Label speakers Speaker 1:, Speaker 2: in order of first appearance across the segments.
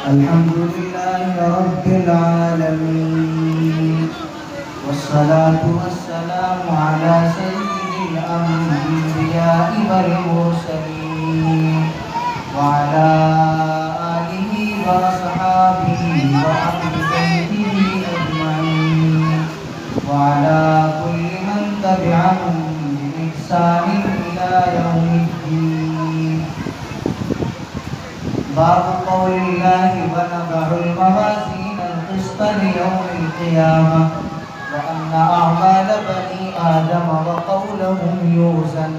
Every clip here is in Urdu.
Speaker 1: الحمد لله رب العالمين، والصلاة والسلام على سيد الأنبياء والمرسلين وعلى آله وأصحابه وأهل بيته أجمعين وعلى كل من تبعهم بإحسان إلى يوم الدين. باب قول الله ونضع الموازين القسط ليوم القيامة وأن أعمال بني آدم وقولهم يوزن.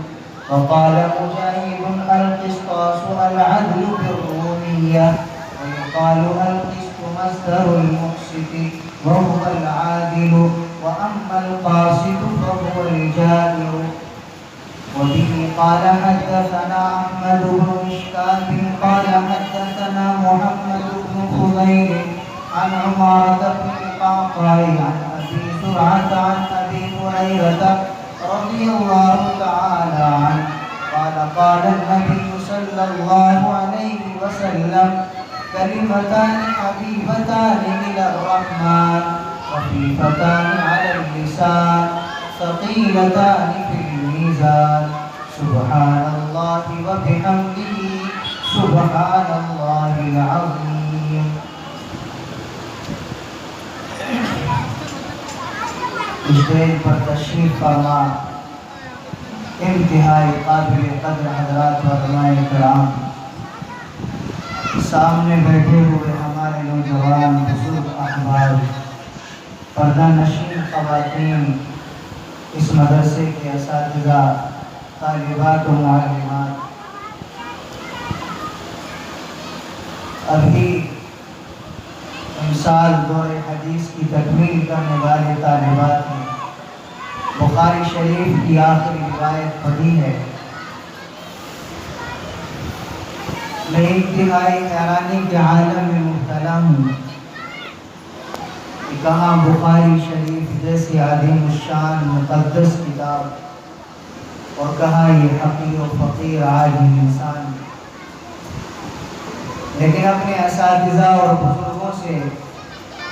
Speaker 1: وقال مجاهد القسطاس العدل بالرومية، ويقال القسط مصدر المقسط وهو العادل، وأما القاسط فهو الجائر. وبه قال حدثنا أحمد بن مشكاب قال حدثنا محمد بن خضير عن عمارة بن القعقاع عن أبي زرعة عن أبي هريرة رضي الله تعالى عنه قال قال النبي صلى الله عليه وسلم: كلمتان حبيبتان إلى الرحمن خفيفتان على اللسان ثقيلتان في الميزان، سبحان الله وبحمده سبحان الله العظيم. اسٹیج پر تشریف فرما انتہائی قابل قدر حضرات و علماء کرام، سامنے بیٹھے ہوئے ہمارے نوجوان بزرگ احباب، پردہ نشین خواتین، اس مدرسے کے اساتذہ، طالبات و معلمات، ابھی امسال دور حدیث کی تکمیل کرنے والے طالبات نے بخاری شریف کی آخری روایت پڑھی ہے۔ میں انتہائی حیرانی کے عالم میں مبتلا ہوں کہ کہاں بخاری شریف جیسی عظیم الشان مقدس کتاب اور کہاں یہ حقیر و فقیر عاجز انسان۔ لیکن اپنے اساتذہ اور بزرگوں سے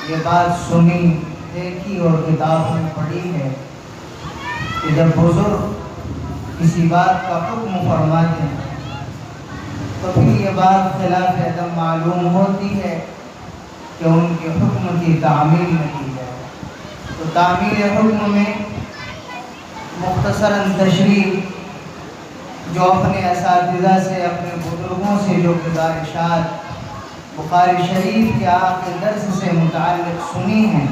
Speaker 1: یہ بات سنی، دیکھی اور کتابوں میں پڑھی ہے کہ جب بزرگ کسی بات کا حکم فرماتے ہیں تو پھر یہ بات خلاف ادب معلوم ہوتی ہے کہ ان کے حکم کی تعمیل نہ کی جائے۔ تو تعمیل حکم میں مختصراً تشریح جو اپنے اساتذہ سے، اپنے بزرگوں سے جو گزارشات بخاری شریف کے آخری درس سے متعلق سنی ہیں،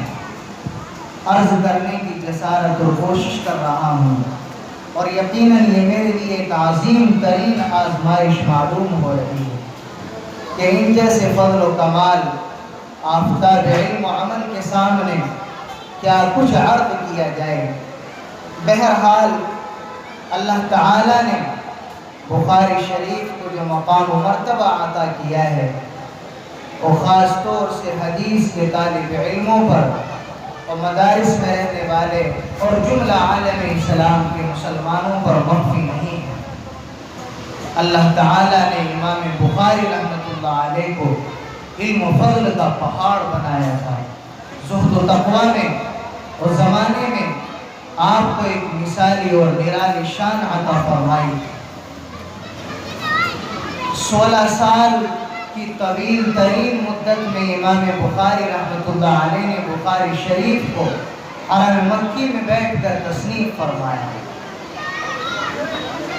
Speaker 1: عرض کرنے کی جسارت اور کوشش کر رہا ہوں، اور یقیناً یہ میرے لیے ایک عظیم ترین آزمائش معلوم ہو رہی ہے کہ ان جیسے فضل و کمال آفتاب علم و عمل کے سامنے کیا کچھ عرض کیا جائے۔ بہرحال اللہ تعالیٰ نے بخاری شریف کو جو مقام و مرتبہ عطا کیا ہے وہ خاص طور سے حدیث کے طالب علموں پر اور مدارس میں رہنے والے اور جملہ عالم اسلام کے مسلمانوں پر مخفی نہیں ہے۔ اللہ تعالیٰ نے امام بخاری رحمۃ اللہ علیہ کو علم و فضل کا پہاڑ بنایا تھا۔ زہد و تقویٰ میں اور زمانے میں آپ کو ایک مثالی اور نرالی شان عطا فرمائی۔ 16 سال کی طویل ترین مدت میں امام بخاری رحمۃ اللہ علیہ نے بخاری شریف کو حرم مکی میں بیٹھ کر تصنیف فرمایا،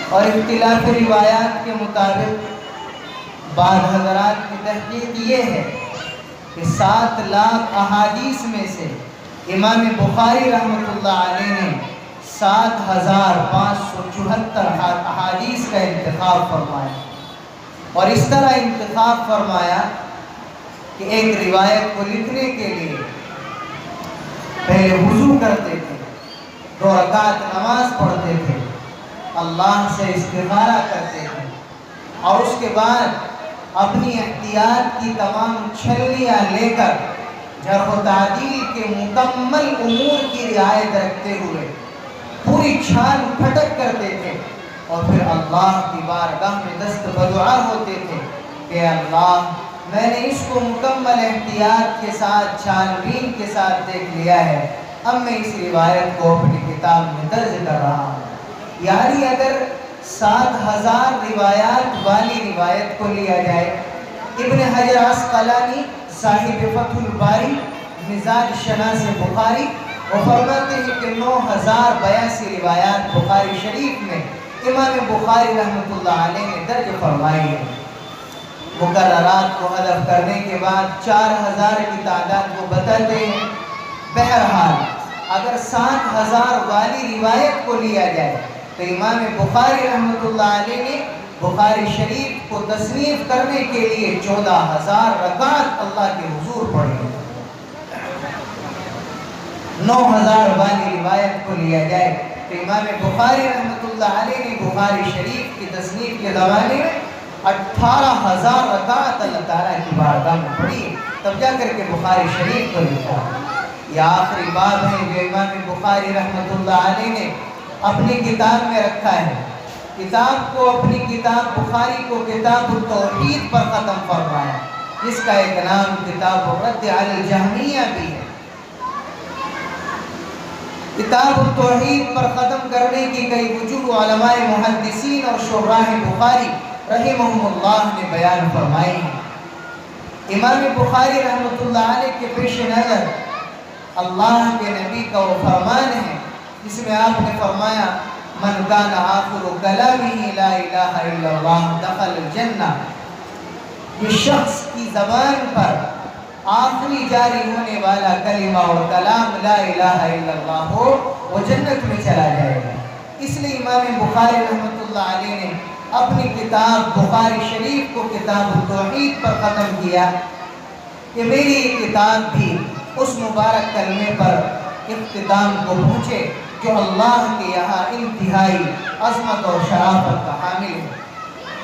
Speaker 1: اور اختلاف روایات کے مطابق بعض حضرات کی تحقیق یہ ہے کہ 7 لاکھ احادیث میں سے امام بخاری رحمۃ اللہ علیہ نے 7574 احادیث کا انتخاب فرمایا، اور اس طرح انتخاب فرمایا کہ ایک روایت کو لکھنے کے لیے پہلے وضو کرتے تھے، 2 رکعت نماز پڑھتے تھے، اللہ سے استخارہ کرتے تھے، اور اس کے بعد اپنی احتیاط کی تمام چھلنیاں لے کر جرح و تعدیل کے مکمل امور کی رعایت رکھتے ہوئے پوری چھان پھٹک کرتے تھے، اور پھر اللہ کی بارگاہ میں دست بدعا ہوتے تھے کہ اللہ میں نے اس کو مکمل احتیاط کے ساتھ چھانبین کے ساتھ دیکھ لیا ہے، اب میں اس روایت کو اپنی کتاب میں درج کر رہا ہوں۔ یعنی اگر 7000 روایات والی روایت کو لیا جائے، ابن حجر عسقلانی صاحب فتح الباری مزاج شناس بخاری وہ فرماتے ہیں کہ 9082 روایات بخاری شریف میں امام بخاری رحمۃ اللہ علیہ نے درج فرمائی ہے۔ مقررات کو حذف کرنے کے بعد 4000 کی تعداد کو بتاتے ہیں۔ بہرحال اگر 7000 والی روایت کو لیا جائے تو امام بخاری رحمۃ اللہ علیہ نے بخاری شریف کو تصنیف کرنے کے لیے 14000 رکعت اللہ کے حضور پڑھی۔ 9000 والی روایت کو لیا جائے تو امام بخاری رحمۃ اللہ علیہ نے بخاری شریف کی تصنیف کے زمانے میں 18000 رکعت اللہ تعالیٰ کی بارگاہ میں پڑھی، تب جا کر کے بخاری شریف کو لکھا۔ یہ آخری باب ہے جو امام بخاری رحمۃ اللہ علیہ نے اپنی کتاب میں رکھا ہے۔ کتاب کو اپنی کتاب بخاری کو کتاب التوحید پر ختم فرمایا، جس کا ایک نام کتاب الرد علی الجہمیہ بھی ہے۔ کتاب التوحید پر ختم کرنے کی کئی وجوہ علماء محدثین اور شراح بخاری رحمہم اللہ نے بیان فرمائی ہیں۔ امام بخاری رحمۃ اللہ علیہ کے پیش نظر اللہ کے نبی کا وہ فرمان ہے جس میں آپ نے فرمایا من کان آخر کلامہ لا الہ الا اللہ دخل الجنہ۔ یہ شخص کی زبان پر آخری جاری ہونے والا کلمہ اور کلام لا الہ الا اللہ ہو، وہ جنت میں چلا جائے گا۔ اس لیے امام بخاری رحمۃ اللہ علیہ نے اپنی کتاب بخاری شریف کو کتاب التوحید پر ختم کیا کہ میری یہ کتاب بھی اس مبارک کلمے پر اختتام کو پہنچے جو اللہ کے یہاں انتہائی عظمت اور شرافت کا حامل ہے۔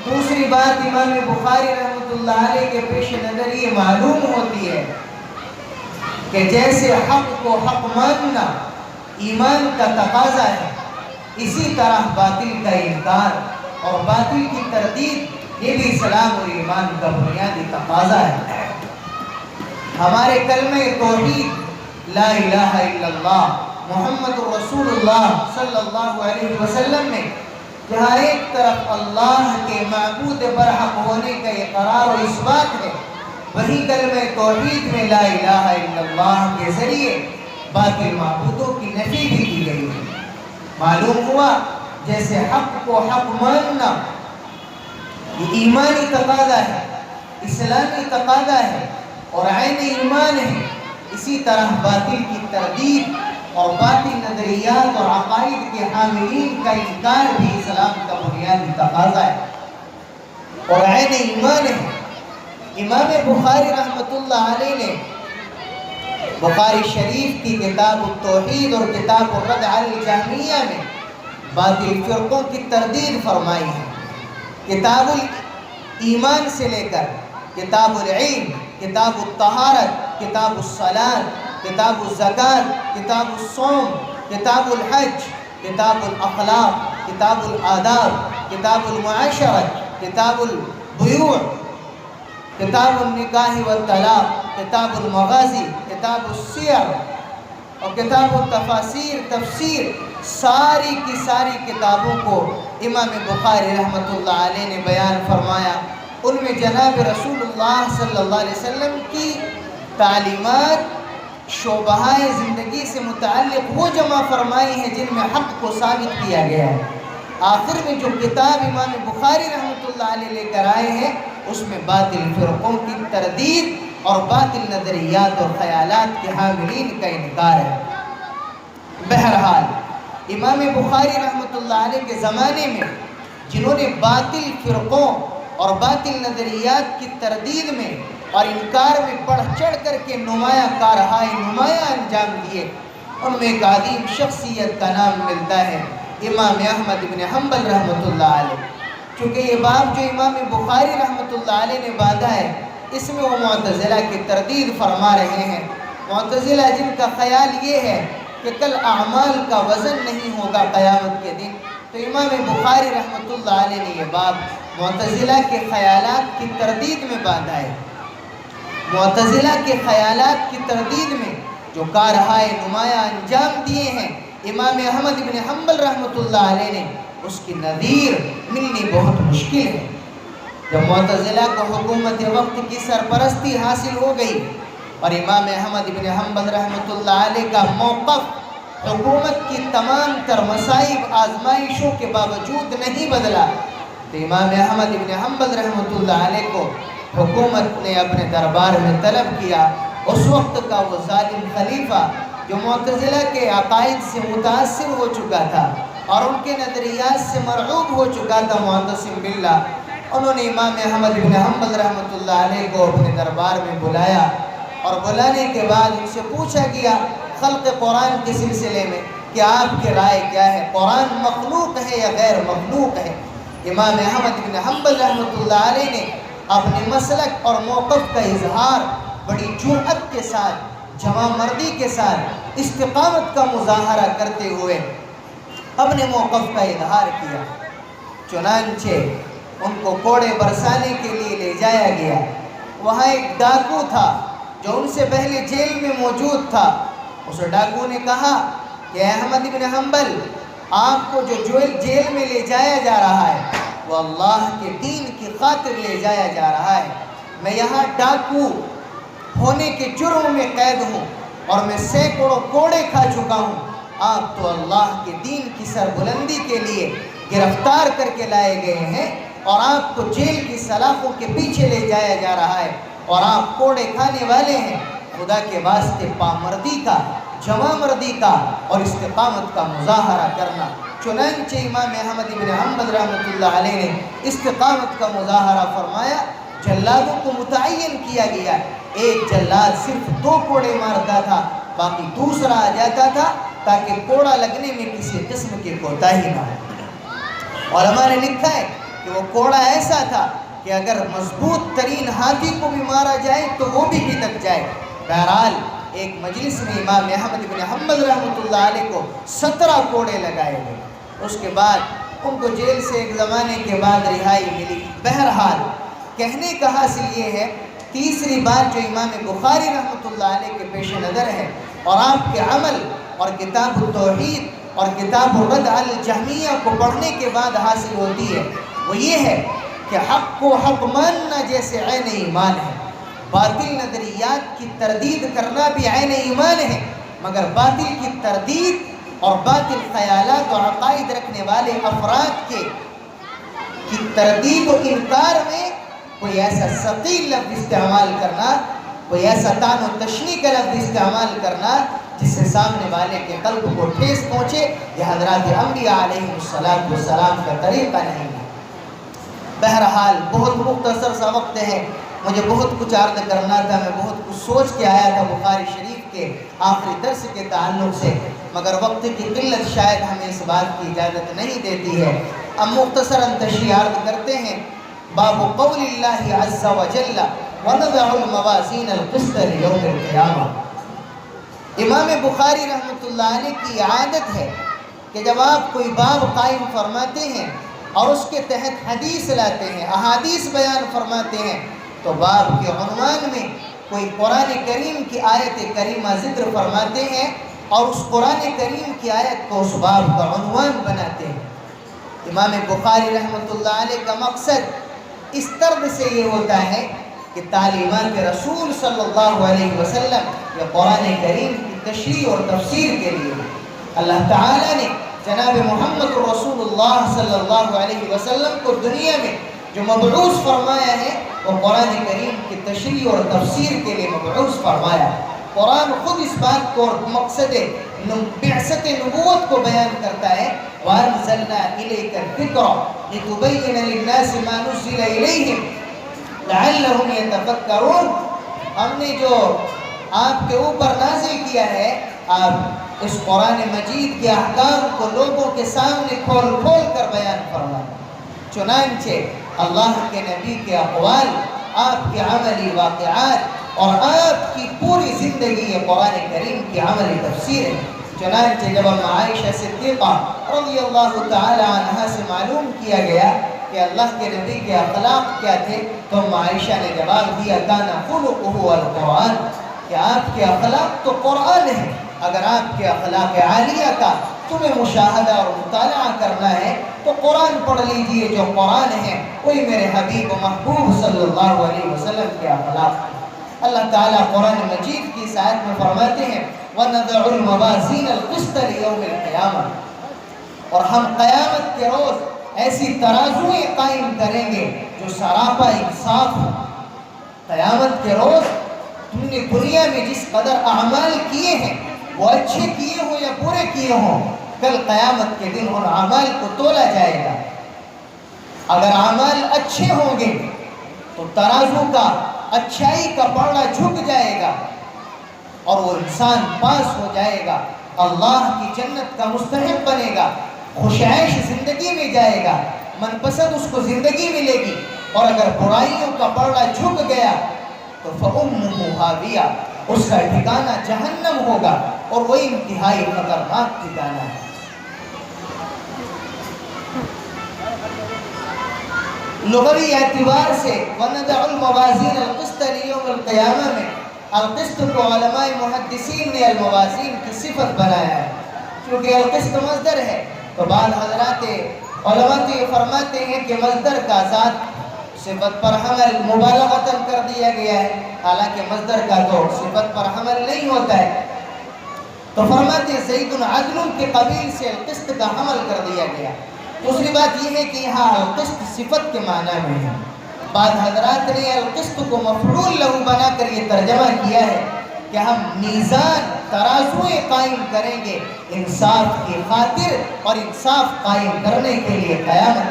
Speaker 1: دوسری بات امام بخاری رحمۃ اللہ علیہ کے پیش نظر یہ معلوم ہوتی ہے کہ جیسے حق کو حق ماننا ایمان کا تقاضا ہے، اسی طرح باطل کا انکار اور باطل کی تردید یہ بھی اسلام اور ایمان کا بنیادی تقاضا ہے۔ ہمارے کلمہ توحید لا الہ الا اللہ محمد رسول اللہ صلی اللہ علیہ وسلم میں جہاں ایک طرف اللہ کے معبود برحق ہونے کا اقرار و اثبات ہے، وہی کلمہ توحید میں لا الہ الا اللہ کے ذریعے باطل معبودوں کی نفی بھی کی گئی ہے۔ معلوم ہوا جیسے حق کو حق ماننا یہ ایمانی تقاضا ہے، اسلامی تقاضا ہے اور عین ایمان ہے، اسی طرح باطل کی تردید اور باطل نظریات اور عقائد کے حاملین کا انکار بھی اسلام کا بنیادی تقاضا ہے اور عین ایمان ہے۔ امام بخاری رحمۃ اللہ علیہ نے بخاری شریف کی کتاب التوحید اور کتاب الرد علی الجہمیہ میں باطل فرقوں کی تردید فرمائی ہے۔ کتاب الایمان سے لے کر کتاب العلم، کتاب الطہارت، کتاب الصلاۃ، کتاب الزکوٰۃ، کتاب الصوم، کتاب الحج، کتاب الاخلاق، کتاب الآداب، کتاب المعاشرت، کتاب البیوع، کتاب النکاح والطلاق، کتاب المغازی، کتاب السیر اور کتاب التفاسیر تفسیر، ساری کی ساری کتابوں کو امام بخاری رحمۃ اللہ علیہ نے بیان فرمایا۔ ان میں جناب رسول اللہ صلی اللہ علیہ وسلم کی تعلیمات شعبہ زندگی سے متعلق وہ جمع فرمائی ہیں جن میں حق کو ثابت کیا گیا ہے۔ آخر میں جو کتاب امام بخاری رحمۃ اللہ علیہ لے کر آئے ہیں اس میں باطل فرقوں کی تردید اور باطل نظریات اور خیالات کے حاملین کا انکار ہے۔ بہرحال امام بخاری رحمۃ اللہ علیہ کے زمانے میں جنہوں نے باطل فرقوں اور باطل نظریات کی تردید میں اور انکار میں بڑھ چڑھ کر کے نمایاں کارہائے نمایاں انجام دیے، ان میں ایک عظیم شخصیت کا نام ملتا ہے امام احمد بن حنبل رحمۃ اللہ علیہ۔ چونکہ یہ باب جو امام بخاری رحمۃ اللہ علیہ نے باندھا ہے اس میں وہ معتزلہ کی تردید فرما رہے ہیں۔ معتزلہ جن کا خیال یہ ہے کہ کل اعمال کا وزن نہیں ہوگا قیامت کے دن، تو امام بخاری رحمۃ اللہ علیہ نے یہ باب معتزلہ کے خیالات کی تردید میں باندھا ہے۔ معتزلہ کے خیالات کی تردید میں جو کارہائے نمایاں انجام دیے ہیں امام احمد بن حنبل رحمۃ اللہ علیہ نے، اس کی نظیر ملنی بہت مشکل ہے۔ جب معتزلہ کو حکومت وقت کی سرپرستی حاصل ہو گئی اور امام احمد بن حنبل رحمۃ اللہ علیہ کا موقف حکومت کی تمام تر مصائب آزمائشوں کے باوجود نہیں بدلا، تو امام احمد بن حنبل رحمۃ اللہ علیہ کو حکومت نے اپنے دربار میں طلب کیا۔ اس وقت کا وہ ظالم خلیفہ جو معتزلہ کے عقائد سے متاثر ہو چکا تھا اور ان کے نظریات سے مرعوب ہو چکا تھا، معتصم باللہ، انہوں نے امام احمد بن حنبل رحمۃ اللہ علیہ کو اپنے دربار میں بلایا اور بلانے کے بعد ان سے پوچھا گیا خلق قرآن کے سلسلے میں کہ آپ کی رائے کیا ہے، قرآن مخلوق ہے یا غیر مخلوق ہے؟ امام احمد بن حنبل رحمۃ اللہ علیہ نے اپنے مسلک اور موقف کا اظہار بڑی جرأت کے ساتھ، جمع مردی کے ساتھ، استقامت کا مظاہرہ کرتے ہوئے اپنے موقف کا اظہار کیا۔ چنانچہ ان کو کوڑے برسانے کے لیے لے جایا گیا۔ وہاں ایک ڈاکو تھا جو ان سے پہلے جیل میں موجود تھا۔ اس ڈاکو نے کہا کہ احمد بن حنبل، آپ کو جو جیل میں لے جایا جا رہا ہے وہ اللہ کے دین کی خاطر لے جایا جا رہا ہے۔ میں یہاں ڈاکو ہونے کے جرم میں قید ہوں اور میں سینکڑوں کوڑے کھا چکا ہوں، آپ تو اللہ کے دین کی سربلندی کے لیے گرفتار کر کے لائے گئے ہیں اور آپ کو جیل کی سلاخوں کے پیچھے لے جایا جا رہا ہے اور آپ کوڑے کھانے والے ہیں۔ خدا کے واسطے پامردی کا، جمع مردی کا اور استقامت کا مظاہرہ کرنا۔ چنانچہ امام احمد بن حنبل رحمۃ اللہ علیہ نے استقامت کا مظاہرہ فرمایا۔ جلادوں کو متعین کیا گیا، ایک جلاد صرف 2 کوڑے مارتا تھا، باقی دوسرا آ جاتا تھا تاکہ کوڑا لگنے میں کسی قسم کی کوتاہی نہ ہو۔ علماء نے لکھا ہے کہ وہ کوڑا ایسا تھا کہ اگر مضبوط ترین ہاتھی کو بھی مارا جائے تو وہ بھی ہدک جائے۔ بہرحال ایک مجلس میں امام احمد بن حنبل رحمۃ اللہ علیہ کو 17 کوڑے لگائے گئے۔ اس کے بعد ان کو جیل سے ایک زمانے کے بعد رہائی ملی۔ بہرحال کہنے کا حاصل یہ ہے، تیسری بات جو امام بخاری رحمۃ اللہ علیہ کے پیش نظر ہے اور آپ کے عمل اور کتاب التوحید اور کتاب الرد علی الجہمیہ کو پڑھنے کے بعد حاصل ہوتی ہے، وہ یہ ہے کہ حق کو حق ماننا جیسے عین ایمان ہے، باطل نظریات کی تردید کرنا بھی عین ایمان ہے، مگر باطل کی تردید اور باطل خیالات اور عقائد رکھنے والے افراد کی تردید و انکار میں کوئی ایسا ثقیل لفظ استعمال کرنا، کوئی ایسا طعن و تشنیع کا لفظ استعمال کرنا جس سے سامنے والے کے قلب کو ٹھیس پہنچے، یہ حضرات انبیاء علیہ السلام کا طریقہ نہیں ہے۔ بہرحال بہت مختصر سا وقت ہے، مجھے بہت کچھ عرض کرنا تھا، میں بہت کچھ سوچ کے آیا تھا بخاری شریف کے آخری درس کے تعلق سے، مگر وقت کی قلت شاید ہمیں اس بات کی اجازت نہیں دیتی ہے۔ اب مختصراً تشریح عرض کرتے ہیں۔ باب قول اللہ عز وجل وَنَضَعُ الْمَوَازِينَ الْقِسْطَ لِيَوْمِ الْقِيَامَةِ۔ امام بخاری رحمۃ اللہ علیہ کی عادت ہے کہ جب آپ کوئی باب قائم فرماتے ہیں اور اس کے تحت حدیث لاتے ہیں، احادیث بیان فرماتے ہیں، تو باب کے عنوان میں کوئی قرآن کریم کی آیت کریمہ ذکر فرماتے ہیں اور اس قرآن کریم کی آیت کو اس باب کا عنوان بناتے ہیں۔ امام بخاری رحمۃ اللہ علیہ کا مقصد اس طرح سے یہ ہوتا ہے کہ تعلیمات رسول صلی اللہ علیہ وسلم یا قرآن کریم کی تشریح اور تفسیر کے لیے اللہ تعالیٰ نے جناب محمد رسول اللہ صلی اللہ علیہ وسلم کو دنیا میں جو مبعوث فرمایا ہے وہ قرآن کریم کی تشریح اور تفسیر کے لیے مبعوث فرمایا۔ قرآن خود اس بات کو مقصد بعثت نبوت کو بیان کرتا ہے، وَأَنزَلْنَا إِلَيْكَ الذِّكْرَ لِتُبَيِّنَ لِلنَّاسِ مَا نُزِّلَ إِلَيْهِمْ لَعَلَّهُمْ يَتَفَكَّرُونَ۔ ہم نے جو آپ کے اوپر نازل کیا ہے، آپ اس قرآن مجید کے احکام کو لوگوں کے سامنے کھول کھول کر بیان فرمائیں۔ چنانچہ اللہ کے نبی کے اقوال، آپ کے عملی واقعات اور آپ کی پوری زندگی یہ قرآن کریم کی عملی تفسیر ہے۔ چنانچہ جب عائشہ صدیقہ رضی اللہ تعالی عنہا سے معلوم کیا گیا کہ اللہ کے نبی کے اخلاق کیا تھے؟ تو عائشہ نے جواب دیا کان خلقہ القرآن، کہ آپ کے اخلاق تو قرآن ہے۔ اگر آپ کے اخلاق عالیہ کا تمہیں مشاہدہ اور مطالعہ کرنا ہے تو قرآن پڑھ لیجئے، جو قرآن ہے وہی میرے حبیب و محبوب صلی اللہ علیہ وسلم کے اخلاق۔ اللہ تعالیٰ قرآن مجید کی اس آیت میں فرماتے ہیں وَنَضَعُ الْمَوَازِينَ الْقِسْطَ لِيَوْمِ الْقِيَامَةِ، اور ہم قیامت کے روز ایسی ترازویں قائم کریں گے جو سراپا انصاف ہو۔ قیامت کے روز تم نے دنیا میں جس قدر اعمال کیے ہیں، وہ اچھے کیے ہوں یا برے کیے ہوں، کل قیامت کے دن ان اعمال کو تولا جائے گا۔ اگر اعمال اچھے ہوں گے تو ترازو کا اچھائی کا پلڑا جھک جائے گا اور وہ انسان پاس ہو جائے گا، اللہ کی جنت کا مستحق بنے گا، خوش عیش زندگی میں جائے گا، من پسند اس کو زندگی ملے گی۔ اور اگر برائیوں کا پلڑا جھک گیا تو فَأُمُّهُ هَاوِيَةٌ، اس کا ٹھکانہ جہنم ہوگا، اور وہ انتہائی خطرناک ٹھکانہ ہے۔ لغوی اعتبار سے وَنَضَعُ الْمَوَازِينَ الْقِسْطَ لِيَوْمِ الْقِيَامَةِ میں القسط کو علماء محدثین نے الموازین کی صفت بنایا ہے، کیونکہ القسط مصدر ہے۔ تو بعض حضرات علماء تو یہ فرماتے ہیں کہ مصدر کا ذات صفت پر حمل مبالغتاً کر دیا گیا ہے، حالانکہ مصدر کا تو صفت پر حمل نہیں ہوتا ہے۔ تو فرماتے ہیں زید عدل کے قبیل سے القسط کا حمل کر دیا گیا۔ دوسری بات یہ ہے کہ یہاں القسط صفت کے معنی میں ہے۔ بعض حضرات نے القسط کو مفعول لہو بنا کر یہ ترجمہ کیا ہے کہ ہم میزان ترازویں قائم کریں گے انصاف کی خاطر اور انصاف قائم کرنے کے لیے قیامت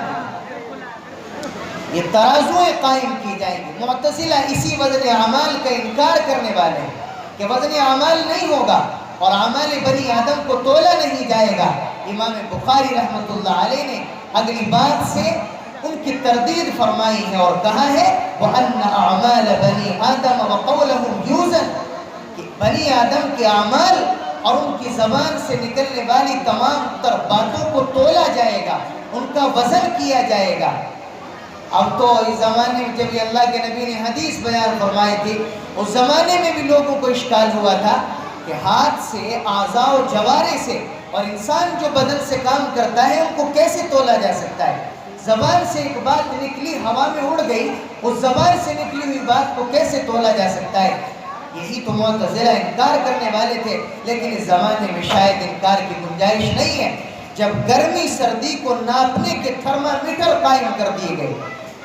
Speaker 1: یہ ترازویں قائم کی جائیں گی۔ معتزلہ اسی وزن اعمال کا انکار کرنے والے ہیں کہ وزن اعمال نہیں ہوگا اور اعمال بنی آدم کو تولا نہیں جائے گا۔ امام بخاری رحمۃ اللہ علیہ نے اگلی بات سے ان کی تردید فرمائی ہے اور کہا ہے وَأَنَّ أَعْمَالَ بَنِي آدَمَ وَقَوْلَهُمْ يُوزَنْ، کہ بنی آدم کے اعمال اور ان کی زبان سے نکلنے والی تمام تر باتوں کو تولا جائے گا، ان کا وزن کیا جائے گا۔ اب تو اس زمانے میں جب یہ اللہ کے نبی نے حدیث بیان فرمائی تھی، اس زمانے میں بھی لوگوں کو اشکال ہوا تھا کہ ہاتھ سے، اعضاء و جوارے سے، اور انسان جو بدن سے کام کرتا ہے ان کو کیسے تولا جا سکتا ہے؟ زبان سے ایک بات نکلی، ہوا میں اڑ گئی، اس زبان سے نکلی ہوئی بات کو کیسے تولا جا سکتا ہے؟ یہی تو معتزلہ انکار کرنے والے تھے، لیکن اس زمانے میں شاید انکار کی گنجائش نہیں ہے۔ جب گرمی سردی کو ناپنے کے تھرمامیٹر قائم کر دیے گئے،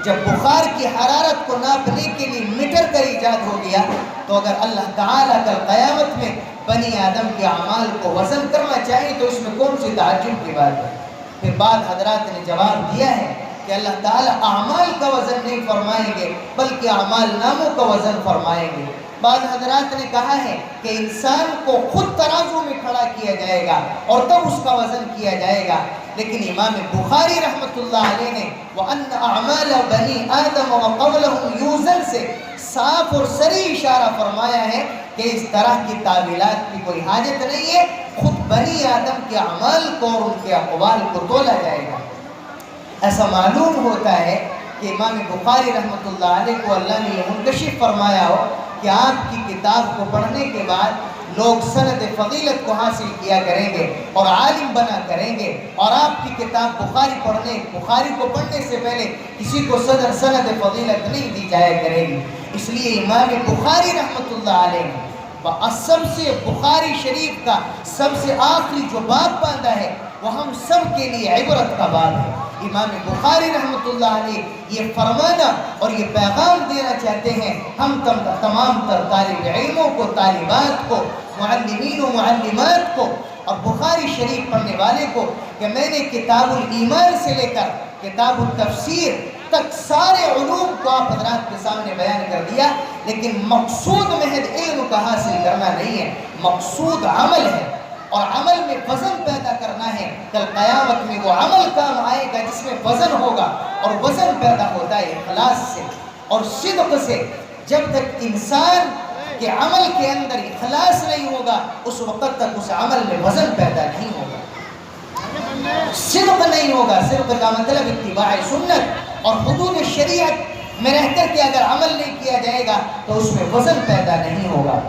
Speaker 1: جب بخار کی حرارت کو ناپنے کے لیے میٹر کا ایجاد ہو گیا، تو اگر اللہ تعالیٰ کل قیامت میں بنی آدم کے اعمال کو وزن کرنا چاہے تو اس میں کون سی تعجب کی بات ہے؟ پھر بعض حضرات نے جواب دیا ہے کہ اللہ تعالیٰ اعمال کا وزن نہیں فرمائیں گے بلکہ اعمال ناموں کا وزن فرمائیں گے۔ بعض حضرات نے کہا ہے کہ انسان کو خود ترازو میں کھڑا کیا جائے گا اور تب اس کا وزن کیا جائے گا، لیکن امام بخاری رحمۃ اللہ علیہ نے وَأَنَّ أَعْمَالَ بَنِي آدَمَ وَقَوْلَهُمْ يُوزَنْ سے صاف اور صریح اشارہ فرمایا ہے کہ اس طرح کی تعویلات کی کوئی حاجت نہیں ہے، خود بنی آدم کے اعمال کو اور ان کے اقوال کو تولا جائے گا۔ ایسا معلوم ہوتا ہے کہ امام بخاری رحمۃ اللہ علیہ کو اللہ نے یہ منکشف فرمایا ہو کہ آپ کی کتاب کو پڑھنے کے بعد لوگ سند فضیلت کو حاصل کیا کریں گے اور عالم بنا کریں گے، اور آپ کی کتاب بخاری کو پڑھنے سے پہلے کسی کو سند فضیلت نہیں دی جایا کرے گی۔ اس لیے امام بخاری رحمۃ اللہ علیہ سب سے بخاری شریف کا سب سے آخری جو باب باندھا ہے وہ ہم سب کے لیے عبرت کا باب ہے۔ امام بخاری رحمۃ اللہ علیہ یہ فرمانا اور یہ پیغام دینا چاہتے ہیں ہم تمام تر طالب علموں کو، طالبات کو، معلمین و معلمات کو اور بخاری شریف پڑھنے والے کو کہ میں نے کتاب الایمان سے لے کر کتاب التفسیر تک سارے علوم کو آپ حضرات کے سامنے بیان کر دیا، لیکن مقصود محض علم کا حاصل کرنا نہیں ہے، مقصود عمل ہے، اور عمل میں وزن پیدا کرنا ہے۔ کل قیامت میں وہ عمل کام آئے گا جس میں وزن ہوگا، اور وزن پیدا ہوتا ہے اخلاص سے اور صدق سے۔ جب تک انسان کے عمل کے اندر اخلاص نہیں ہوگا اس وقت تک اس عمل میں وزن پیدا نہیں ہوگا۔ صدق نہیں ہوگا. صدق کا مطلب اتباع سنت اور حدود شریعت میں رہ کر کے اگر عمل نہیں کیا جائے گا تو اس میں وزن پیدا نہیں ہوگا.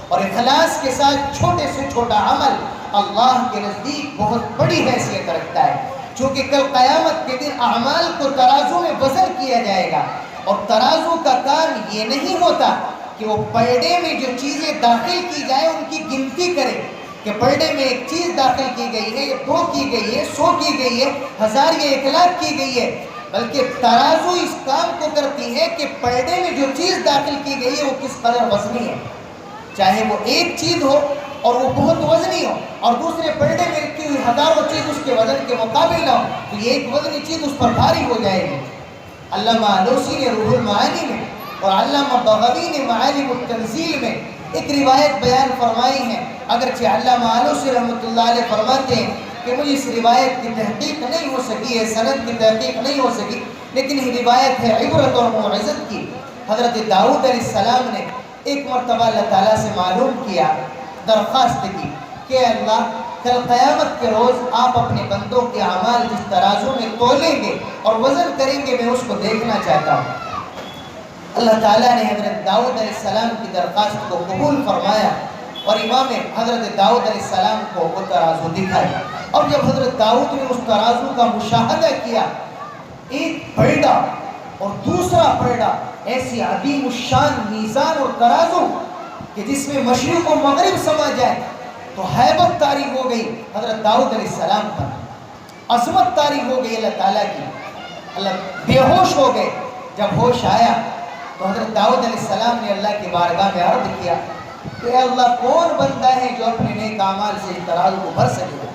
Speaker 1: اور اخلاص کے ساتھ چھوٹے سے چھوٹا عمل اللہ کے نزدیک بہت بڑی حیثیت رکھتا ہے، چونکہ کل قیامت کے دن اعمال کو ترازو میں وزن کیا جائے گا. اور ترازو کا کام یہ نہیں ہوتا کہ وہ پرڈے میں جو چیزیں داخل کی جائے ان کی گنتی کرے کہ پرڈے میں ایک چیز داخل کی گئی ہے، یہ 2 کی گئی ہے، 100 کی گئی ہے، 1000 یا 1,00,000 کی گئی ہے. بلکہ ترازو اس کام کو کرتی ہے کہ پرڈے میں جو چیز داخل کی گئی ہے وہ کس قدر وزنی ہے. چاہے وہ ایک چیز ہو اور وہ بہت وزنی ہو اور دوسرے پرڈے میں رکھی ہوئی ہزاروں چیز اس کے وزن کے مقابل نہ ہو تو یہ ایک وزنی چیز اس پر بھاری ہو جائے گی. علامہ آلوسی نے روح المعانی میں اور علامہ بغوی نے معالم التنزیل میں ایک روایت بیان فرمائی ہے. اگرچہ علامہ آلوسی رحمۃ اللہ علیہ فرماتے ہیں کہ مجھے اس روایت کی تحقیق نہیں ہو سکی ہے، سند کی تحقیق نہیں ہو سکی، لیکن یہ روایت ہے عبرت اور موعظت کی. حضرت داؤد علیہ السلام نے ایک مرتبہ اللہ تعالیٰ سے معلوم کیا، درخواست کی کہ اللہ کل قیامت کے روز آپ اپنے بندوں کے اعمال جس ترازو میں تولیں گے اور وزن کریں گے میں اس کو دیکھنا چاہتا ہوں. اللہ تعالیٰ نے حضرت داؤد علیہ السلام کی درخواست کو قبول فرمایا اور امام حضرت داؤد علیہ السلام کو وہ ترازو دکھائی. اور جب حضرت داؤد نے اس ترازو کا مشاہدہ کیا، ایک پرڈا اور دوسرا پرڈا ایسی عظیم الشان میزان اور ترازو کہ جس میں مشرق و مغرب سما جائے تو حیبت طاری ہو گئی حضرت داؤد علیہ السلام پر، عظمت طاری ہو گئی اللہ تعالیٰ کی. اللہ بے ہوش ہو گئے. جب ہوش آیا تو حضرت داؤد علیہ السلام نے اللہ کی بارگاہ میں عرض کیا کہ اے اللہ کون بندہ ہے جو اپنے نیک اعمال سے اس ترازو کو بھر سکے گا؟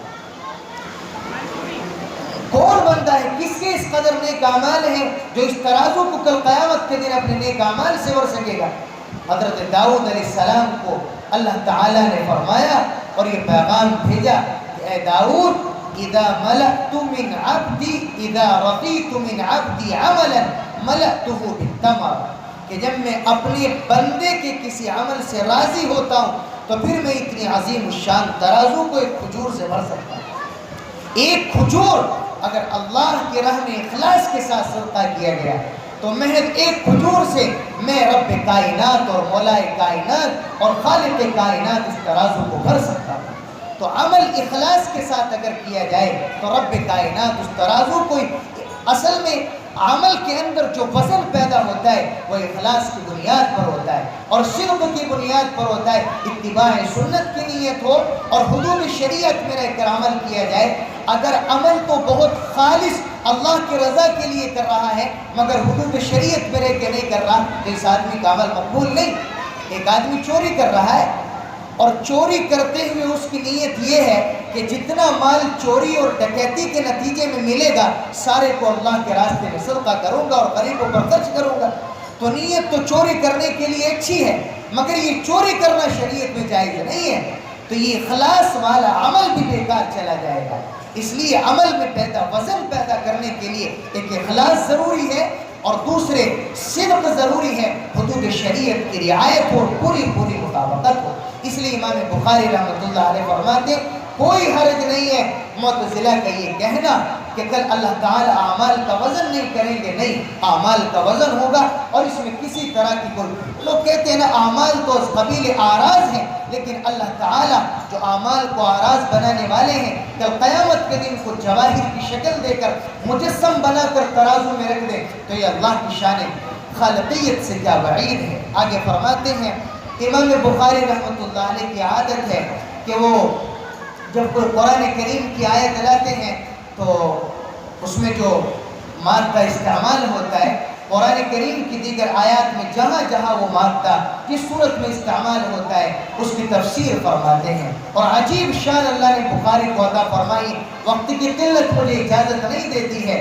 Speaker 1: کون بندہ ہے، کس کے اس قدر نیک اعمال ہیں جو اس ترازو کو کل قیامت کے دن اپنے نیک اعمال سے بھر سکے گا؟ حضرت داؤد علیہ السلام کو اللہ تعالیٰ نے فرمایا اور یہ پیغام بھیجا کہ اے داؤد اذا ملأت من عبدی اذا رضیت من عبدی عملا ملأته بالتمر، کہ جب میں اپنے بندے کے کسی عمل سے راضی ہوتا ہوں تو پھر میں اتنی عظیم الشان ترازو کو ایک کھجور سے بھر سکتا ہوں. ایک کھجور اگر اللہ کی راہ میں اخلاص کے ساتھ صدقہ کیا گیا تو محض ایک کھجور سے میں رب کائنات اور مولائے کائنات اور خالق کائنات اس ترازو کو بھر سکتا ہوں. تو عمل اخلاص کے ساتھ اگر کیا جائے تو رب کائنات اس ترازو کو، اصل میں عمل کے اندر جو وزن پیدا ہوتا ہے وہ اخلاص کی بنیاد پر ہوتا ہے اور صدق کی بنیاد پر ہوتا ہے. اتباع سنت کی نیت ہو اور حدود شریعت میں رہ کر عمل کیا جائے. اگر عمل تو بہت خالص اللہ کی رضا کے لیے کر رہا ہے مگر حدود شریعت میں رہ کے نہیں کر رہا تو اس آدمی کا عمل مقبول نہیں. ایک آدمی چوری کر رہا ہے اور چوری کرتے ہوئے اس کی نیت یہ ہے کہ جتنا مال چوری اور ڈکیتی کے نتیجے میں ملے گا سارے کو اللہ کے راستے میں صدقہ کروں گا اور غریبوں پر خرچ کروں گا. تو نیت تو چوری کرنے کے لیے اچھی ہے مگر یہ چوری کرنا شریعت میں جائز نہیں ہے. تو یہ اخلاص والا عمل بھی بیکار چلا جائے گا. اس لیے عمل میں وزن پیدا کرنے کے لیے ایک اخلاص ضروری ہے اور دوسرے صدق ضروری ہے، حدود شریعت کی رعایت ہو، پوری مطابقت ہو. اس لیے امام بخاری رحمۃ اللہ علیہ فرماتے کوئی حرج نہیں ہے معتزلہ کا یہ کہنا کہ کل اللہ تعالیٰ اعمال کا وزن نہیں کریں گے. نہیں، اعمال کا وزن ہوگا اور اس میں کسی طرح کی کوئی، لوگ کہتے ہیں نا اعمال تو قبیل آراز ہیں، لیکن اللہ تعالیٰ جو اعمال کو آراز بنانے والے ہیں کل قیامت کے دن کو جواہر کی شکل دے کر مجسم بنا کر ترازو میں رکھ دے تو یہ اللہ کی شان خالقیت سے کیا بعید ہے. آگے فرماتے ہیں امام بخاری رحمۃ اللہ علیہ کی عادت ہے کہ وہ جب کوئی قرآن کریم کی آیت لاتے ہیں تو اس میں جو مادہ استعمال ہوتا ہے قرآن کریم کی دیگر آیات میں جہاں جہاں وہ مادہ کس صورت میں استعمال ہوتا ہے اس کی تفسیر فرماتے ہیں. اور عجیب شان اللہ نے بخاری کو عطا فرمائی. وقت کی قلت مجھے اجازت نہیں دیتی ہے.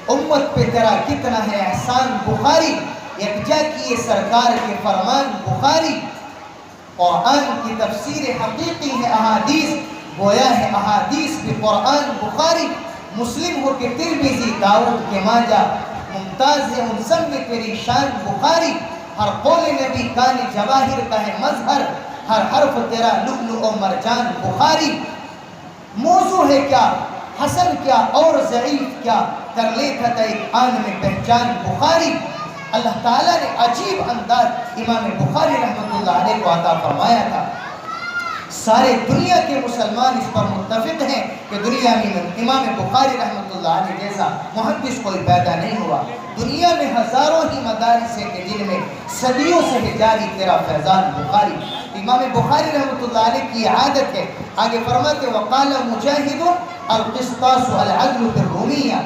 Speaker 1: امت پہ تیرا کتنا ہے احسان بخاری، یکجا کیے سرکار کے فرمان بخاری. قرآن کی تفسیر حقیقی ہے احادیث، گویا ہے احادیث بھی قرآن بخاری. مسلم ہو کے ترمذی، داؤد کے ماجہ، ممتاز ہے ان سب میں تیری شان بخاری. ہر قول نبی کان جواہر کا ہے مظہر، ہر حرف تیرا لؤلؤ و مرجان بخاری. موضوع ہے کیا حسن کیا اور ضعیف کیا کر لیکھت ایک آن میں پہچان بخاری. اللہ تعالیٰ نے عجیب انداز امام بخاری رحمۃ اللہ علیہ کو عطا فرمایا تھا. سارے دنیا کے مسلمان اس پر متفق ہیں کہ دنیا میں امام بخاری رحمۃ اللہ علیہ جیسا محدث کوئی پیدا نہیں ہوا. دنیا میں ہزاروں ہی مدارس ہیں کہ جن میں صدیوں سے ہے جاری تیرا فیضان بخاری. امام بخاری رحمۃ اللہ علیہ کی عادت ہے. آگے فرماتے وقال مجاہد القسطاس العدل بالرومیہ.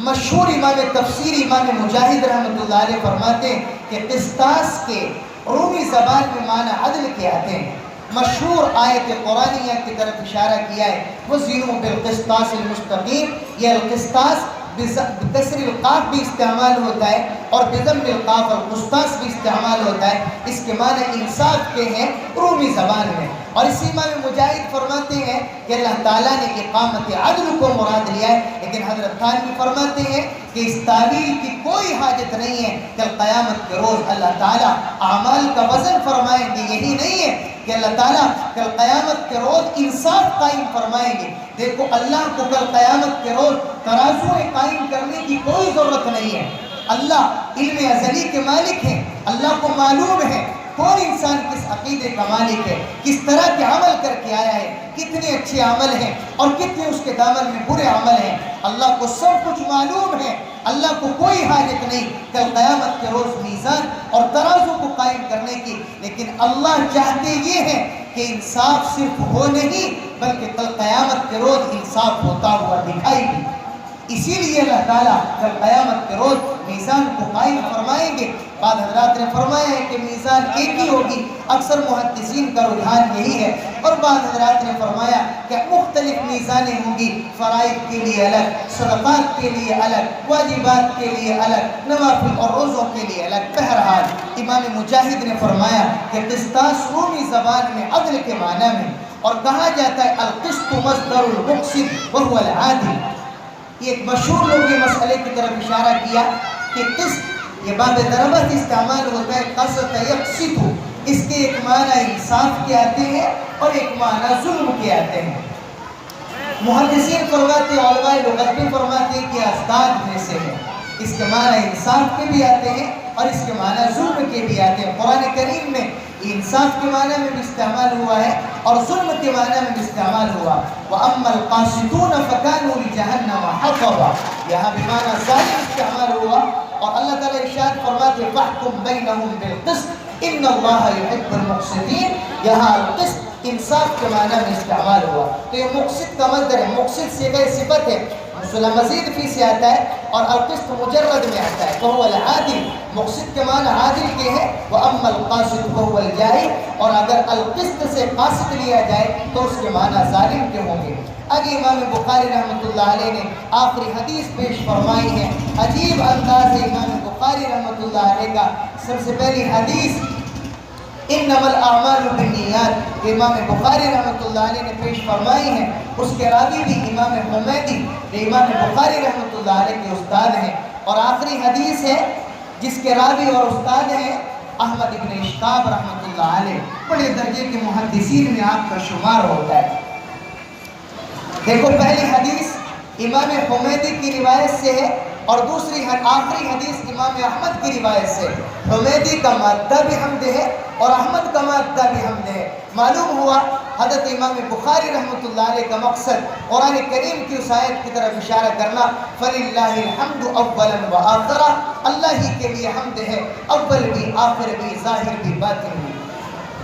Speaker 1: مشہور امام تفسیر امام مجاہد رحمۃ اللہ علیہ فرماتے ہیں کہ قسطاس کے رومی زبان میں معنی عدل کے آتے ہیں. مشہور آیت قرآنیہ کی طرف اشارہ کیا ہے وزنوا بالقسطاس المستقیم. یہ القسطاس بکسر القاف بھی استعمال ہوتا ہے اور بضم القاف القسطاس بھی استعمال ہوتا ہے. اس کے معنی انصاف کے ہیں رومی زبان میں. اور اسی امام مجاہد فرماتے ہیں کہ اللہ تعالیٰ نے اقامت عدل کو مراد لیا ہے. لیکن حضرت تھانوی فرماتے ہیں کہ اس تعویل کی کوئی حاجت نہیں ہے. کل قیامت کے روز اللہ تعالیٰ اعمال کا وزن فرمائیں گے. یہی نہیں ہے کہ اللہ تعالیٰ کل قیامت کے روز انصاف قائم فرمائیں گے. دیکھو اللہ کو کل قیامت کے روز ترازو قائم کرنے کی کوئی ضرورت نہیں ہے. اللہ علم ازلی کے مالک ہیں. اللہ کو معلوم ہے کون انسان کس عقیدے کا مالک ہے, کس طرح کے عمل کر کے آیا ہے, کتنے اچھے عمل ہیں اور کتنے اس کے دامن میں برے عمل ہیں. اللہ کو سب کچھ معلوم ہے. اللہ کو کوئی حاجت نہیں کل قیامت کے روز میزان اور ترازو کو قائم کرنے کی. لیکن اللہ چاہتے یہ ہیں کہ انصاف صرف ہو نہیں بلکہ کل قیامت کے روز انصاف ہوتا ہوا دکھائی دی. اسی لیے اللہ تعالیٰ کل قیامت کے روز میزان کو قائم فرمائیں گے. بعض حضرات نے فرمایا ہے کہ میزان ایک ہی ہوگی. اکثر محدثین کا رجحان یہی ہے. اور بعض حضرات نے فرمایا کہ مختلف میزانیں ہوں گی. فرائض کے لیے الگ, صدقات کے لیے الگ, واجبات کے لیے الگ, نوافل اور روزوں کے لیے الگ. بہرحال امام مجاہد نے فرمایا کہ قسطاس رومی زبان میں عدل کے معنی میں, اور کہا جاتا ہے القسط مصدر المقسط وهو العادل. یہ ایک مشہور لوگ یہ مسئلے کی طرف اشارہ کیا کہ قسط یہ باب ضربت استعمال ہوتا ہے قسط یقسط. اس کے ایک معنی انصاف کے آتے ہیں اور ایک معنی ظلم کے آتے ہیں. محدثین فرماتے ہیں, علماء لغت بھی فرماتے ہیں کہ ازداد میں سے ہے. اس کے معنی انصاف کے بھی آتے ہیں اور اس کے معنی ظلم کے بھی آتے ہیں. قرآن کریم میں انصاف کے معنی میں بھی استعمال ہوا ہے اور ظلم کے معنی میں بھی استعمال ہوا. وَأَمَّا الْقَاسِطُونَ فَكَانُوا لِجَهَنَّمَ حَطَبًا. یہاں بھی معنی ظالم استعمال ہوا. اور اللہ تعالیٰ ارشاد فرماتے ہیں فَاحْكُم بَيْنَهُمْ بِالْقِسْطِ إِنَّ اللَّهَ يُحِبُّ الْمُقْسِطِينَ. یہاں القسط انصاف کے معنی میں استعمال ہوا. تو یہ مقسط کا مصدر ہے. مقسط صیغہ صفت ہے, مزید فی سے آتا ہے, اور القسط مجرد میں آتا ہے. وهو العادل. مقسط کے معنی عادل کے ہیں. وَأَمَّا الْقَاسِطُ وَهُوَ الْجَائِرُ. اور اگر القسط سے قاسط لیا جائے تو اس کے معنی ظالم کے ہوں گے. آگے امام بخاری رحمۃ اللہ علیہ نے آخری حدیث پیش فرمائی ہے. عجیب انداز ہے امام بخاری رحمۃ اللہ علیہ کا. سب سے پہلی حدیث انما الاعمال بالنیات امام بخاری رحمۃ اللہ علیہ نے پیش فرمائی ہے. اس کے راوی بھی امام حمیدی جو امام بخاری رحمۃ اللہ علیہ کے استاد ہیں. اور آخری حدیث ہے جس کے راوی اور استاد ہیں احمد ابن اشقاب رحمۃ اللہ علیہ. بڑے درجے کے محدثین میں آپ کا شمار ہوتا ہے. دیکھو پہلی حدیث امام حمیدی کی روایت سے ہے اور دوسری آخری حدیث امام احمد کی روایت سے. حمیدی کا مادہ بھی حمد ہے اور احمد کا مادہ بھی حمد ہے. معلوم ہوا حضرت امام بخاری رحمۃ اللہ علیہ کا مقصد قرآن کریم کی اس آیت کی طرف اشارہ کرنا فَلِلَّهِ الْحَمْدُ أَوَّلًا وَآخِرًا. اللہ ہی کے لیے حمد ہے, اول بھی, آخر بھی, ظاہر بھی, باطن بھی.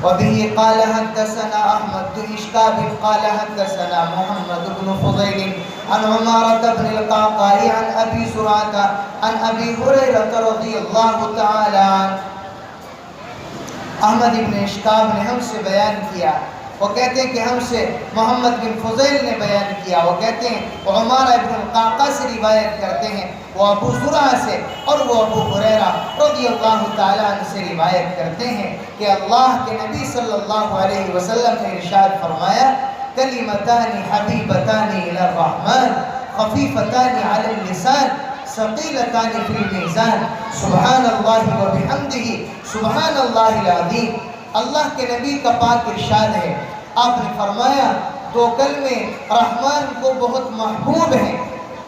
Speaker 1: وبه قال حدثنا أحمد بن إشكاب قال حدثنا محمد بن فضيل عن عمارة بن القعقاع عن أبي زرعة عن أبي هريرة رضي الله تعالى عنه. احمد بن اشکاب نے ہم سے بیان کیا, وہ کہتے ہیں کہ ہم سے محمد بن فضیل نے بیان کیا. وہ کہتے ہیں وہ عمارہ بن القعقاع سے روایت کرتے ہیں, وہ ابو زرعہ سے, اور وہ ابو ہریرہ رضی اللہ تعالیٰ عنہ سے روایت کرتے ہیں کہ اللہ کے نبی صلی اللہ علیہ وسلم نے ارشاد فرمایا کلمتان حبیبتان الی الرحمن خفیفتان علی اللسان ثقیلتان فی المیزان سبحان اللہ و بحمدہ سبحان اللہ العظیم. اللہ کے نبی کا پاک ارشاد ہے, آپ نے فرمایا دو کلمے رحمان کو بہت محبوب ہیں،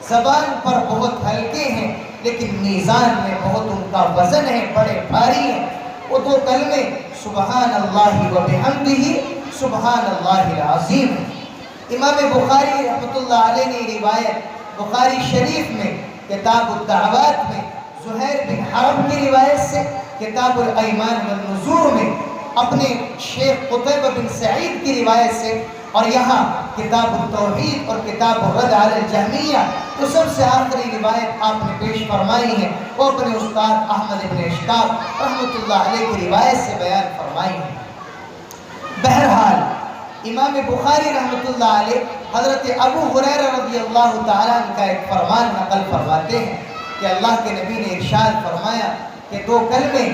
Speaker 1: زبان پر بہت ہلکے ہیں، لیکن میزان میں بہت ان کا وزن ہے، بڑے بھاری ہیں۔ وہ دو کلمے سبحان اللہ و بحمدہ سبحان اللہ العظیم ہے۔ امام بخاری رحمۃ اللہ علیہ نے روایت بخاری شریف میں کتاب الدعوات میں زہیر بن حرب کی روایت سے، کتاب الایمان والنذور میں اپنے شیخ قتیبہ بن سعید کی روایت سے، اور یہاں کتاب التوحید اور کتاب الرد علی الجہمیہ تو سب سے آخری روایت آپ نے پیش فرمائی ہے، وہ اپنے استاد احمد بن اشتاق رحمۃ اللہ علیہ کی روایت سے بیان فرمائی ہے۔ بہرحال امام بخاری رحمۃ اللہ علیہ حضرت ابو ہریرہ رضی اللہ تعالیٰ عنہ کا ایک فرمان نقل فرماتے ہیں کہ اللہ کے نبی نے ارشاد فرمایا کہ دو کلمے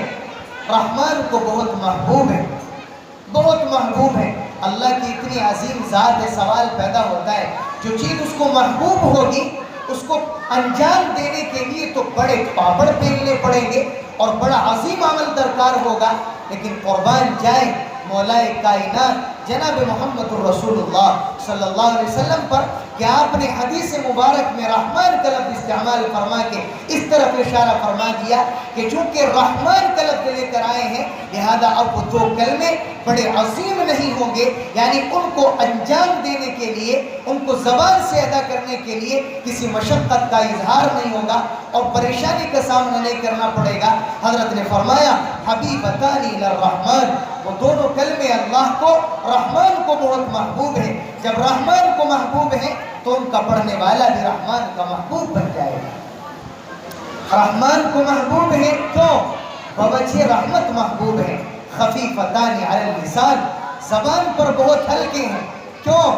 Speaker 1: رحمان کو بہت محبوب ہیں، بہت محبوب ہیں۔ اللہ کی اتنی عظیم ذات ہے، سوال پیدا ہوتا ہے جو چیز اس کو محبوب ہوگی اس کو انجام دینے کے لیے تو بڑے پاپڑ پھیلنے پڑیں گے اور بڑا عظیم عمل درکار ہوگا، لیکن قربان جائے مولائے کائنات جناب محمد الرسول اللہ صلی اللہ علیہ وسلم پر کہ آپ نے حدیث مبارک میں رحمان کا لفظ استعمال فرما کے اس طرف اشارہ فرما دیا کہ چونکہ رحمان کا لفظ لے کر آئے ہیں لہذا اب وہ دو کلمے بڑے عظیم نہیں ہوں گے، یعنی ان کو انجام دینے کے لیے، ان کو زبان سے ادا کرنے کے لیے کسی مشقت کا اظہار نہیں ہوگا اور پریشانی کا سامنا نہیں کرنا پڑے گا۔ حضرت نے فرمایا حبیبتان للرحمن، وہ دونوں کلمے اللہ کو رحمان کو بہت محبوب ہیں۔ جب رحمان کو محبوب ہیں تو ان کا پڑھنے والا بھی رحمان کا محبوب بن جائے گا۔ رحمان کو محبوب ہے کیوں؟ بوجہ رحمت محبوب ہے۔ خفیفتان علی اللسان، زبان پر بہت ہلکے ہیں، کیوں؟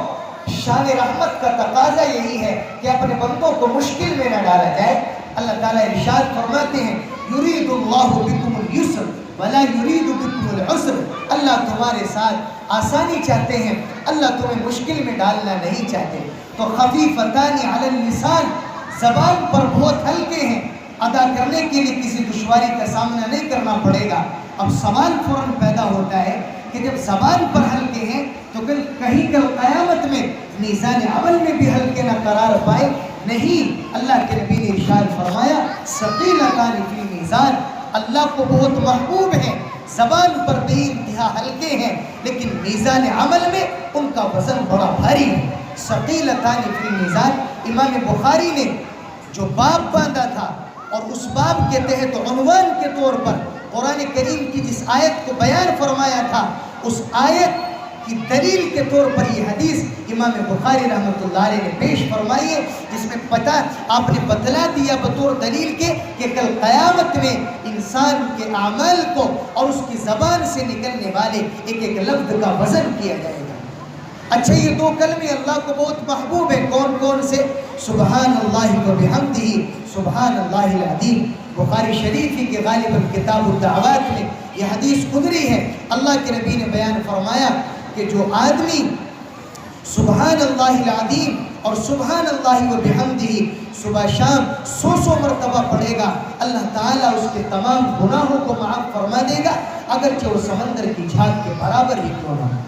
Speaker 1: شان رحمت کا تقاضا یہی ہے کہ اپنے بندوں کو مشکل میں نہ ڈالا جائے۔ اللہ تعالیٰ ارشاد فرماتے ہیں یرید اللہ بکم اليسر ولا یرید بکم العسر، اللہ تمہارے ساتھ آسانی چاہتے ہیں، اللہ تمہیں مشکل میں ڈالنا نہیں چاہتے۔ تو خفیفتان علی اللسان، زبان پر بہت ہلکے ہیں، ادا کرنے کے لیے کسی دشواری کا سامنا نہیں کرنا پڑے گا۔ اب سوال فوراً پیدا ہوتا ہے کہ جب زبان پر ہلکے ہیں تو کہیں کل قیامت میں میزان عمل میں بھی ہلکے نہ قرار پائے؟ نہیں، اللہ کے نبی نے ارشاد فرمایا ثقیلتان فی المیزان، اللہ کو بہت محبوب ہیں، زبان پر بے انتہا ہلکے ہیں لیکن میزان عمل میں ان کا وزن بڑا بھاری ہے۔ ثقیلتان فی المیزان، امام بخاری نے جو باب باندھا تھا اور اس باب کے تحت عنوان کے طور پر قرآن کریم کی جس آیت کو بیان فرمایا تھا اس آیت کی دلیل کے طور پر یہ حدیث امام بخاری رحمۃ اللہ علیہ نے پیش فرمائی ہے، جس میں آپ نے بتلا دیا بطور دلیل کے کہ کل قیامت میں انسان کے اعمال کو اور اس کی زبان سے نکلنے والے ایک ایک لفظ کا وزن کیا جائے گا۔ اچھا، یہ دو کلمے اللہ کو بہت محبوب ہیں، کون کون سے؟ سبحان اللہ و بحمدہ سبحان اللہ العظیم۔ بخاری شریف کے غالباً کتاب الدعوات میں یہ حدیث گزری ہے، اللہ کے نبی نے بیان فرمایا کہ جو آدمی سبحان اللہ العظیم اور سبحان اللہ و بحمدہ صبح شام 100 مرتبہ پڑھے گا، اللہ تعالیٰ اس کے تمام گناہوں کو معاف فرما دے گا، اگرچہ وہ سمندر کی جھاگ کے برابر ہی کیوں نہ ہو۔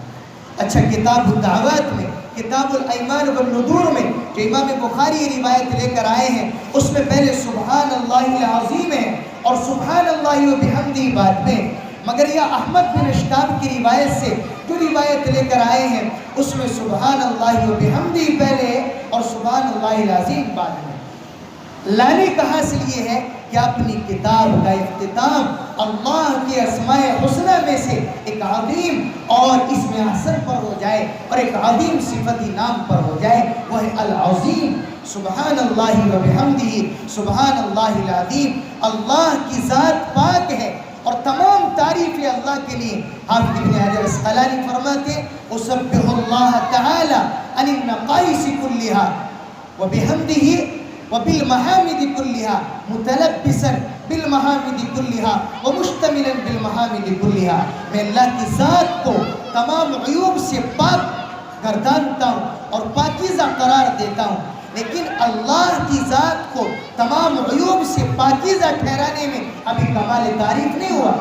Speaker 1: اچھا، کتاب الدعوات میں کتاب الایمان والنذور میں جو امام بخاری روایت لے کر آئے ہیں اس میں پہلے سبحان اللہ العظیم ہے اور سبحان اللہ و بحمدہ بعد میں، مگر یہ احمد بن اشتاب کی روایت سے جو روایت لے کر آئے ہیں اس میں سبحان اللہ و بحمدہ پہلے اور سبحان اللہ العظیم بعد میں۔ لانے کا حاصل یہ ہے کہ اپنی کتاب کا اختتام اللہ کے اسماء حسنہ میں سے ایک عظیم اور اس میں اثر پر ہو جائے اور ایک عظیم صفتی نام پر ہو جائے، وہ ہے العظیم۔ سبحان اللہ و بحمدہ سبحان اللہ العظیم، اللہ کی ذات پاک ہے اور تمام تعریفیں اللہ کے لیے۔ حافظ ابن حجر اسقلانی فرماتے ہیں اسبح اللہ تعالی عن النقائص کلھا وبحمدہ وبالمحامد کلھا متلبسا بالمحامد کلھا ومشتملا بالمحامد کلھا، میں اللہ کی ذات کو تمام عیوب سے پاک گردانتا ہوں اور پاکیزہ قرار دیتا ہوں، لیکن اللہ کی ذات کو تمام عیوب سے پاکیزہ ٹھہرانے میں ابھی کمال تعریف نہیں ہوا۔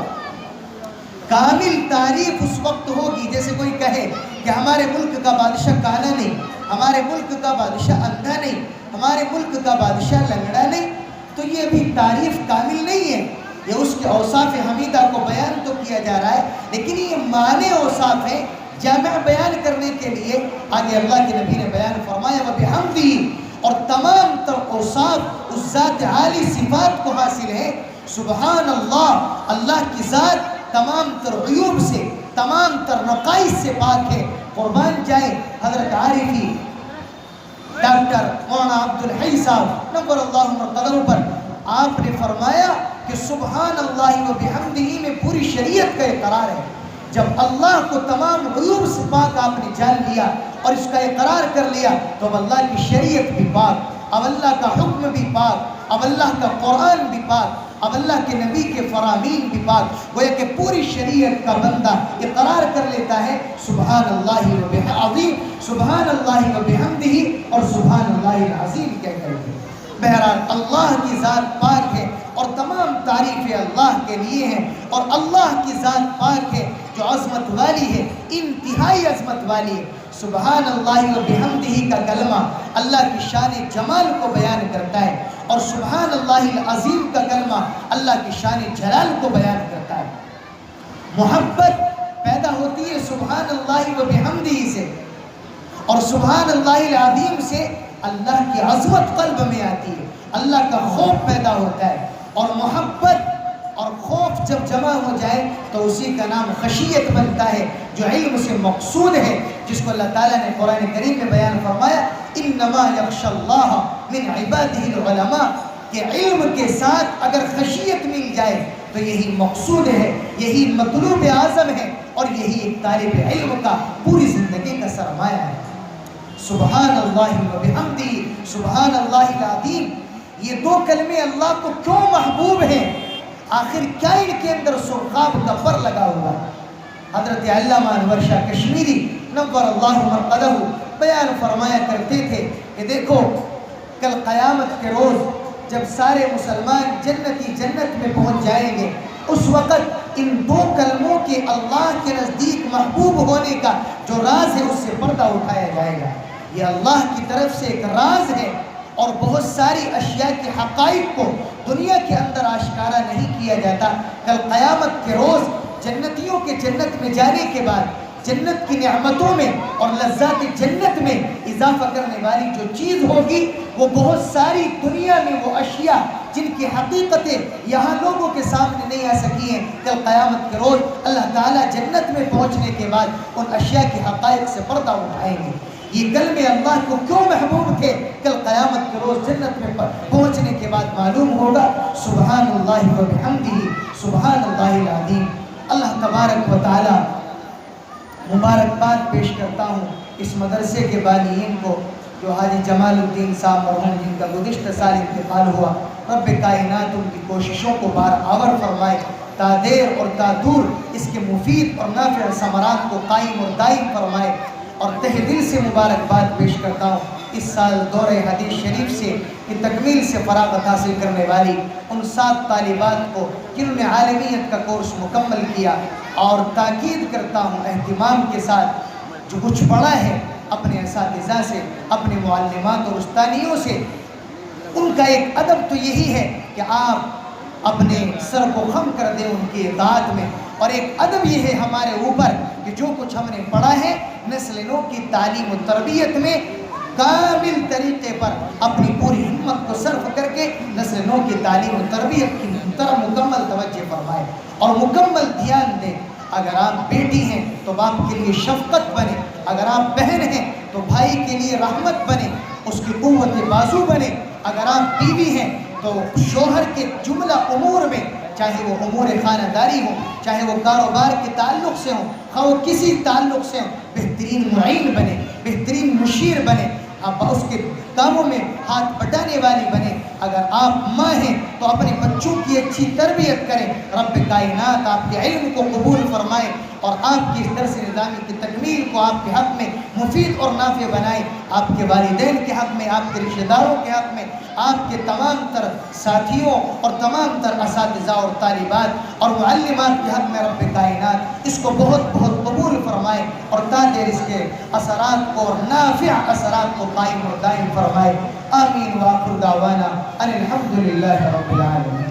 Speaker 1: کامل تعریف اس وقت ہوگی جیسے کوئی کہے کہ ہمارے ملک کا بادشاہ کالا نہیں، ہمارے ملک کا بادشاہ اندھا نہیں، ہمارے ملک کا بادشاہ لنگڑا نہیں، تو یہ بھی تعریف کامل نہیں ہے. یہ اس کے اوصاف حمیدہ کو بیان تو کیا جا رہا ہے، لیکن یہ معنی اوصاف ہیں جامع بیان کرنے کے لیے آگے اللہ کے نبی نے بیان فرمایا وَبِحَمْدِهِ، اور تمام تر اوصاف اس ذات عالی صفات کو حاصل ہے. سبحان اللہ، اللہ کی ذات تمام تر عیوب سے، تمام تر نقائص سے پاک ہے. قربان جائے حضرت عارفی ڈاکٹر مولانا عبدالحی صاحب نور اللہ مرقدر پر آپ نے فرمایا کہ سبحان اللہ و بحمدہ میں پوری شریعت کا اقرار ہے. جب اللہ کو تمام عیوب سے پاک آپ نے جان لیا اور اس کا اقرار کر لیا تو اب اللہ کی شریعت بھی پاک، اب اللہ کا حکم بھی پاک، اب اللہ کا قرآن بھی پاک، اب اللہ کے نبی کے فرامین بھی پاک. گویا کہ پوری شریعت کا بندہ اقرار کر لیتا ہے سبحان اللہ و بحمدہ، سبحان اللہ و بحمدہ اور سبحان اللہ العظیم کہہ کر کے. بہرحال اللہ کی ذات پاک ہے اور تمام تعریفیں اللہ کے لیے ہیں، اور اللہ کی ذات پاک ہے جو عظمت والی ہے، انتہائی عظمت والی ہے. سبحان اللہ و بحمدہ کا کلمہ اللہ کی شان جمال کو بیان کرتا ہے، اور سبحان اللہ العظیم کا کلمہ اللہ کی شان جلال کو بیان کرتا ہے. محبت پیدا ہوتی ہے سبحان اللہ و بحمدہ سے، اور سبحان اللہ العظیم سے اللہ کی عظمت قلب میں آتی ہے، اللہ کا خوف پیدا ہوتا ہے. اور محبت اور خوف جب جمع ہو جائے تو اسی کا نام خشیت بنتا ہے، جو علم سے مقصود ہے، جس کو اللہ تعالیٰ نے قرآن کریم میں بیان فرمایا انما یخشی اللہ من عبادہ العلماء، کہ علم کے ساتھ اگر خشیت مل جائے تو یہی مقصود ہے، یہی مطلوب اعظم ہے، اور یہی ایک طالب علم کا پوری زندگی کا سرمایہ ہے. سبحان اللہ و بحمدہ، سبحان اللہ العظیم، یہ دو کلمے اللہ کو کیوں محبوب ہیں؟ آخر کیا ان کے اندر سرخاب کا پر لگا ہوا ہے؟ حضرت علامہ انور شاہ کشمیری نور اللہ مرقدہ بیان فرمایا کرتے تھے کہ دیکھو کل قیامت کے روز جب سارے مسلمان جنتی جنت میں پہنچ جائیں گے، اس وقت ان دو کلموں کے اللہ کے نزدیک محبوب ہونے کا جو راز ہے اس سے پردہ اٹھایا جائے گا. یہ اللہ کی طرف سے ایک راز ہے، اور بہت ساری اشیاء کے حقائق کو دنیا کے اندر آشکارا نہیں کیا جاتا. کل قیامت کے روز جنتیوں کے جنت میں جانے کے بعد جنت کی نعمتوں میں اور لذات جنت میں اضافہ کرنے والی جو چیز ہوگی وہ بہت ساری دنیا میں وہ اشیاء جن کی حقیقتیں یہاں لوگوں کے سامنے نہیں آ سکی ہیں، کل قیامت کے روز اللہ تعالیٰ جنت میں پہنچنے کے بعد ان اشیاء کے حقائق سے پردہ اٹھائیں گے. یہ کلمے اللہ کو کیوں محبوب تھے؟ کل قیامت کے روز جنت میں پہنچنے کے بعد معلوم ہوگا. سبحان اللہ و بحمدہ، سبحان اللہ العظیم. اللہ تبارک و تعالی مبارکباد پیش کرتا ہوں اس مدرسے کے بانیین کو جو حاجی جمال الدین صاحب مرحوم جن کا گزشتہ سال انتقال ہوا. رب کائنات ان کی کوششوں کو بار آور فرمائے، تا دیر اور تا دور اس کے مفید اور نافع ثمرات کو قائم اور دائم فرمائے. اور تہ دل سے مبارکباد پیش کرتا ہوں اس سال دورہ حدیث شریف سے کی تکمیل سے فراغت حاصل کرنے والی ان 7 طالبات کو جنہوں نے عالمیت کا کورس مکمل کیا. اور تاکید کرتا ہوں اہتمام کے ساتھ جو کچھ پڑھا ہے اپنے اساتذہ سے، اپنے معلمات اور استانیوں سے، ان کا ایک ادب تو یہی ہے کہ آپ اپنے سر کو خم کر دیں ان کی اطاعت میں. اور ایک ادب یہ ہے ہمارے اوپر کہ جو کچھ ہم نے پڑھا ہے نسل نو کی تعلیم و تربیت میں کامل طریقے پر اپنی پوری ہمت کو صرف کر کے نسل نو کی تعلیم و تربیت کی طرف مکمل توجہ فرمائے اور مکمل دھیان دیں. اگر آپ بیٹی ہیں تو باپ کے لیے شفقت بنے، اگر آپ بہن ہیں تو بھائی کے لیے رحمت بنے، اس کی قوت بازو بنے. اگر آپ بیوی ہیں تو شوہر کے جملہ امور میں، چاہے وہ امور خانہ داری ہوں، چاہے وہ کاروبار کے تعلق سے ہوں، خواہ وہ کسی تعلق سے ہوں، بہترین معین بنے، بہترین مشیر بنے، آپ اس کے کاموں میں ہاتھ بٹانے والی بنے. اگر آپ ماں ہیں تو اپنے بچوں کی اچھی تربیت کریں. رب کائنات آپ کے علم کو قبول فرمائے اور آپ کی اس درس نظامی کی تکمیل کو آپ کے حق میں مفید اور نافع بنائے. آپ کے والدین کے حق میں، آپ کے رشتہ داروں کے حق میں، آپ کے تمام تر ساتھیوں اور تمام تر اساتذہ اور طالبات اور معلمات کے حق میں رب کائنات اس کو بہت بہت قبول فرمائے اور تاکہ اس کے اثرات کو اور نافع اثرات کو قائم اور دائم فرمائے. آمین. وآخر دعوانا ان الحمد للہ رب العالمین.